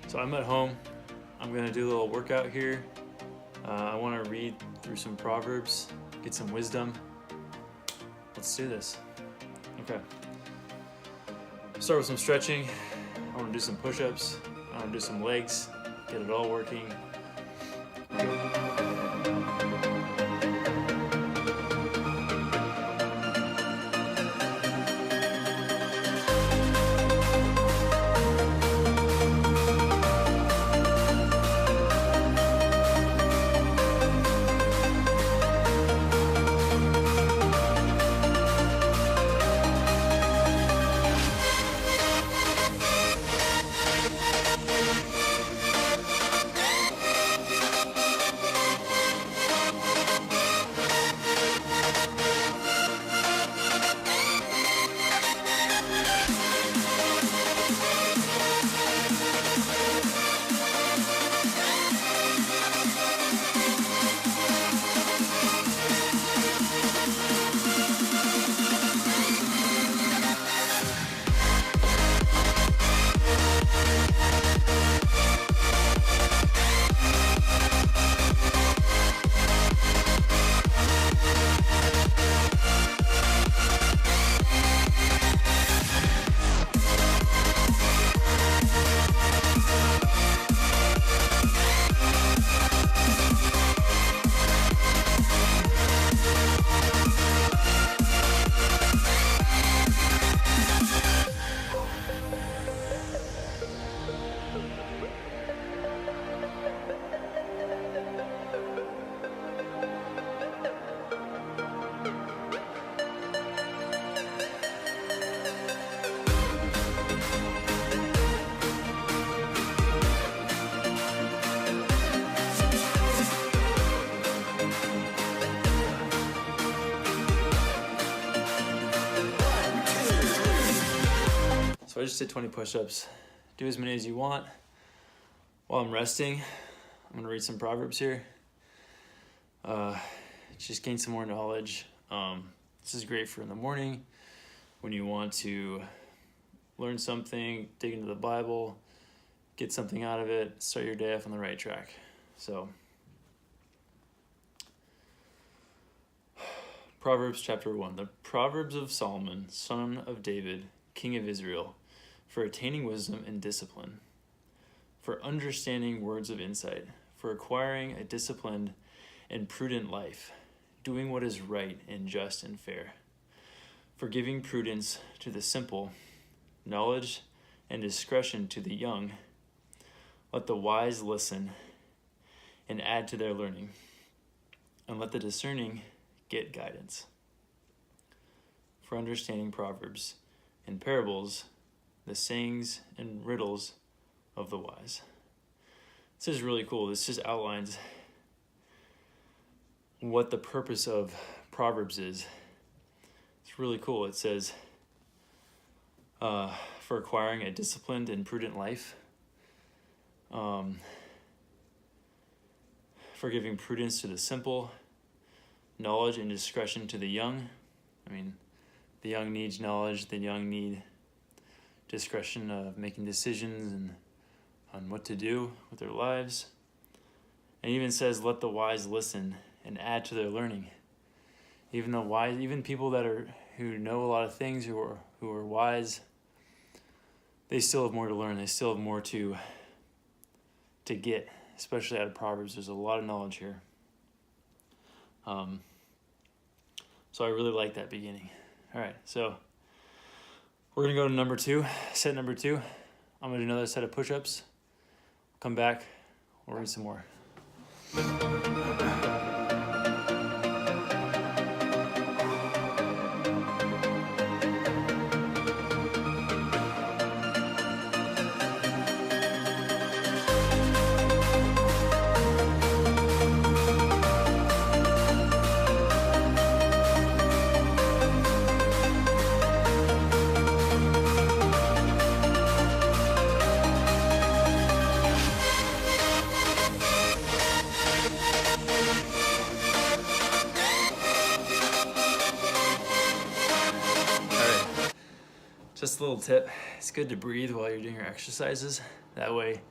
So I'm at home. I'm gonna do a little workout here. I wanna read through some Proverbs, get some wisdom. Let's do this. Okay. Start with some stretching. I wanna do some push-ups. I wanna do some legs, get it all working. So I just did 20 push-ups. Do as many as you want. While I'm resting, I'm gonna read some Proverbs here. Just gain some more knowledge. This is great for in the morning when you want to learn something, dig into the Bible, get something out of it, start your day off on the right track. So, Proverbs chapter 1. The Proverbs of Solomon, son of David, king of Israel, for attaining wisdom and discipline, for understanding words of insight, for acquiring a disciplined and prudent life, doing what is right and just and fair, for giving prudence to the simple, knowledge and discretion to the young. Let the wise listen and add to their learning, and let the discerning get guidance. For understanding proverbs and parables, the sayings and riddles of the wise. This is really cool. This just outlines what the purpose of Proverbs is. It's really cool. It says, for acquiring a disciplined and prudent life, for giving prudence to the simple, knowledge and discretion to the young. I mean, the young needs knowledge, the young need discretion of making decisions and on what to do with their lives. And it even says, let the wise listen and add to their learning. Even people who know a lot of things, who are wise, they still have more to learn. They still have more to get, especially out of Proverbs. There's a lot of knowledge here. So I really like that beginning. All right, so we're gonna go to number 2, set number 2. I'm gonna do another set of push-ups. Come back, we'll read some more. Just a little tip, it's good to breathe while you're doing your exercises. That way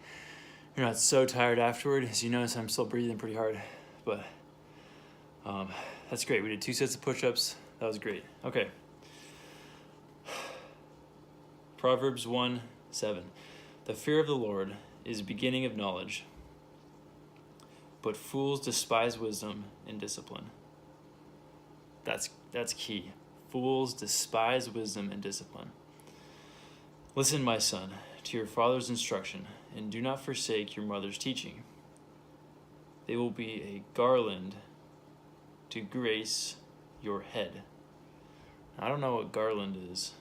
you're not so tired afterward. As you notice, I'm still breathing pretty hard, but that's great. We did 2 sets of push-ups. That was great. Okay. Proverbs 1:7. The fear of the Lord is beginning of knowledge, but fools despise wisdom and discipline. That's key. Fools despise wisdom and discipline. Listen, my son, to your father's instruction, and do not forsake your mother's teaching. They will be a garland to grace your head. I don't know what garland is.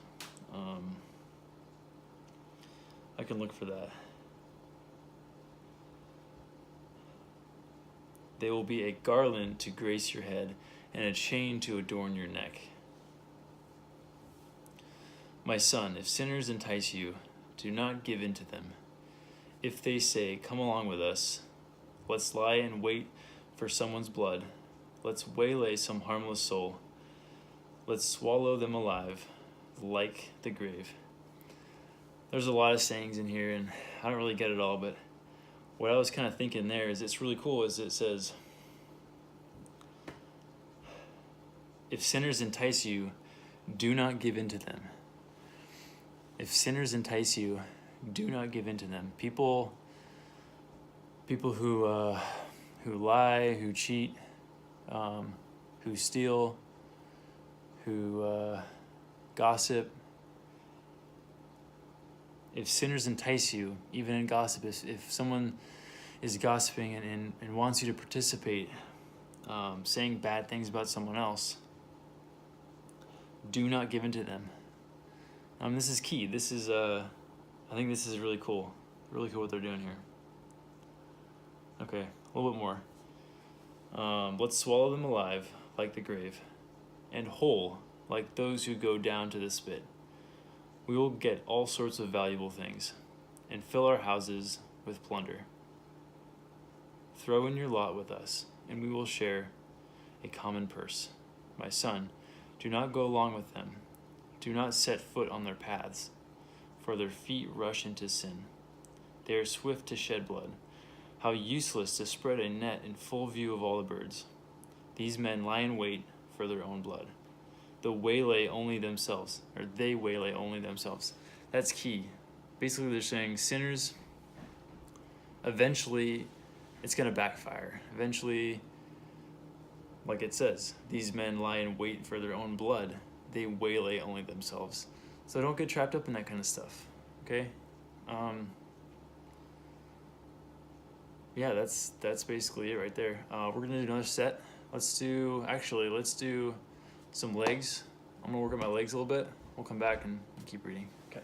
I can look for that. They will be a garland to grace your head and a chain to adorn your neck. My son, if sinners entice you, do not give in to them. If they say, come along with us, let's lie in wait for someone's blood, let's waylay some harmless soul, let's swallow them alive like the grave. There's a lot of sayings in here, and I don't really get it all, but what I was kind of thinking there is it's really cool is it says, if sinners entice you, do not give in to them. If sinners entice you, do not give in to them. People who lie, who cheat, who steal, who gossip. If sinners entice you, even in gossip, if someone is gossiping and wants you to participate, saying bad things about someone else, do not give in to them. This is key. This is, I think this is really cool. Really cool what they're doing here. Okay, a little bit more. Let's swallow them alive like the grave, and whole like those who go down to the spit. We will get all sorts of valuable things, and fill our houses with plunder. Throw in your lot with us, and we will share a common purse. My son, do not go along with them. Do not set foot on their paths, for their feet rush into sin. They are swift to shed blood. How useless to spread a net in full view of all the birds. These men lie in wait for their own blood. They waylay only themselves. That's key. Basically, they're saying sinners, eventually, it's going to backfire. Eventually, like it says, these men lie in wait for their own blood. They waylay only themselves. So don't get trapped up in that kind of stuff, okay? Yeah, that's basically it right there. We're going to do another set. Let's do some legs. I'm gonna work on my legs a little bit. We'll come back and keep reading. Okay.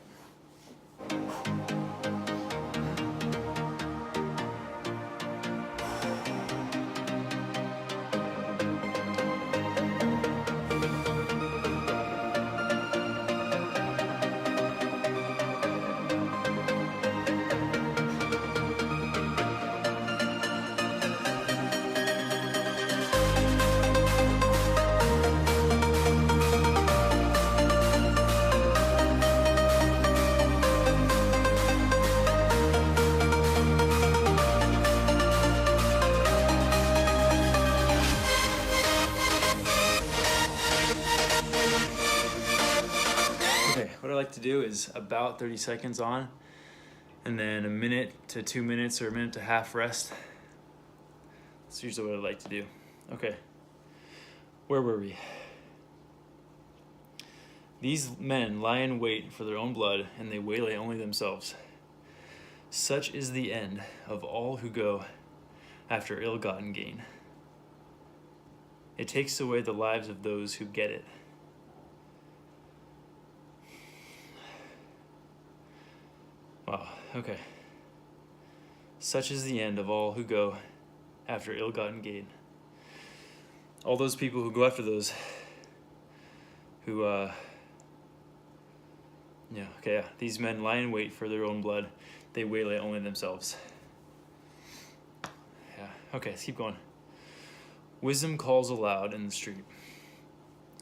What I like to do is about 30 seconds on, and then 1 minute to 2 minutes or 1.5 minutes rest. That's usually what I like to do. Okay, where were we? These men lie in wait for their own blood, and they waylay only themselves. Such is the end of all who go after ill-gotten gain. It takes away the lives of those who get it. Wow, okay. Such is the end of all who go after ill-gotten gain. All those people who go after those who, these men lie in wait for their own blood. They waylay only themselves. Yeah, okay, let's keep going. Wisdom calls aloud in the street.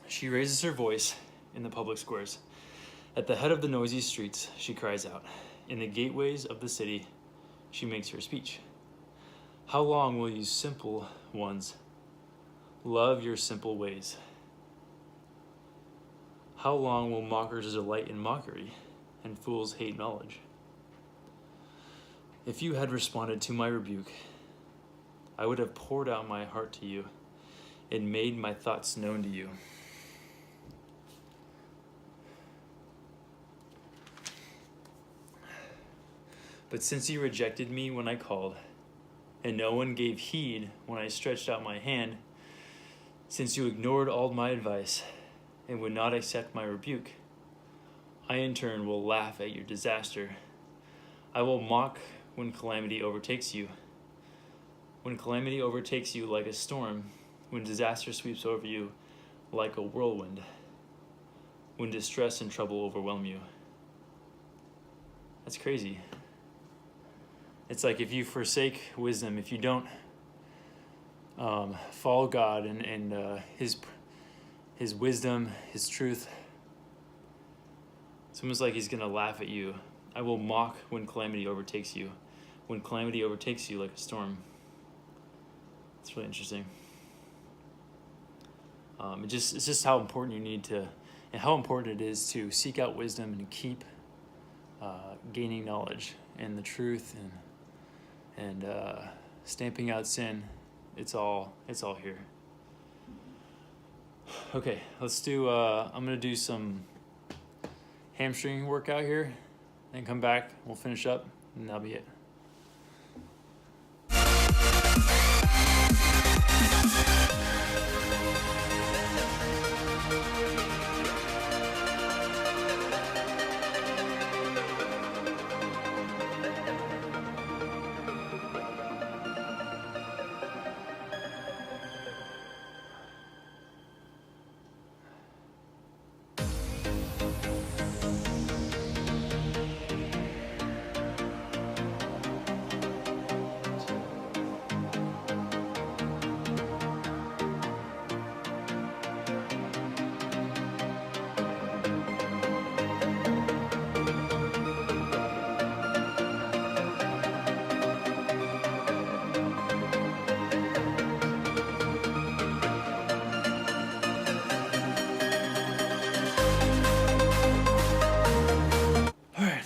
She raises her voice in the public squares. At the head of the noisy streets, she cries out. In the gateways of the city, she makes her speech. How long will you simple ones love your simple ways? How long will mockers delight in mockery, and fools hate knowledge? If you had responded to my rebuke, I would have poured out my heart to you and made my thoughts known to you. But since you rejected me when I called, and no one gave heed when I stretched out my hand, since you ignored all my advice and would not accept my rebuke, I in turn will laugh at your disaster. I will mock when calamity overtakes you. When calamity overtakes you like a storm, when disaster sweeps over you like a whirlwind, when distress and trouble overwhelm you. That's crazy. It's like if you forsake wisdom, if you don't follow God and His wisdom, His truth, it's almost like He's going to laugh at you. I will mock when calamity overtakes you. When calamity overtakes you like a storm. It's really interesting. It's just how important you need to, and how important it is to seek out wisdom and keep gaining knowledge and the truth and stamping out sin. It's all here. Okay, let's do. I'm gonna do some hamstring workout here, and come back. We'll finish up, and that'll be it.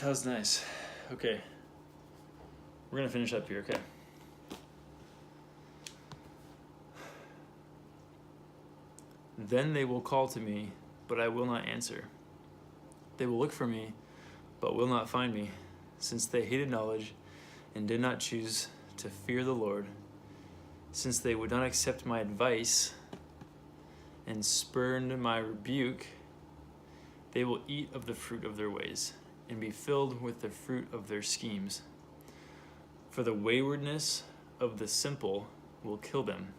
That was nice. Okay. We're going to finish up here, okay? Then they will call to me, but I will not answer. They will look for me, but will not find me, since they hated knowledge and did not choose to fear the Lord, since they would not accept my advice and spurned my rebuke. They will eat of the fruit of their ways and be filled with the fruit of their schemes. For the waywardness of the simple will kill them,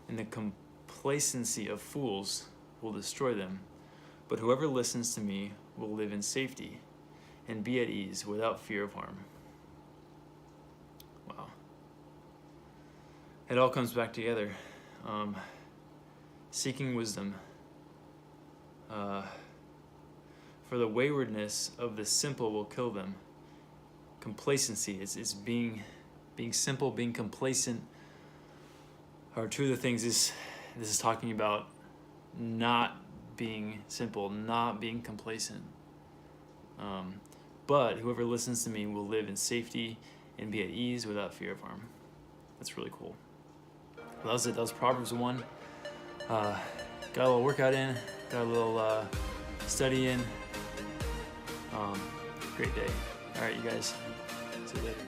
and the complacency of fools will destroy them. But whoever listens to me will live in safety and be at ease without fear of harm. Wow. It all comes back together. Seeking wisdom. For the waywardness of the simple will kill them. Complacency is being simple, being complacent are two of the things this is talking about. Not being simple, not being complacent. But whoever listens to me will live in safety and be at ease without fear of harm. That's really cool. That was it. That was Proverbs 1. Got a little workout in, got a little study in. Great day. All right, you guys. See you later.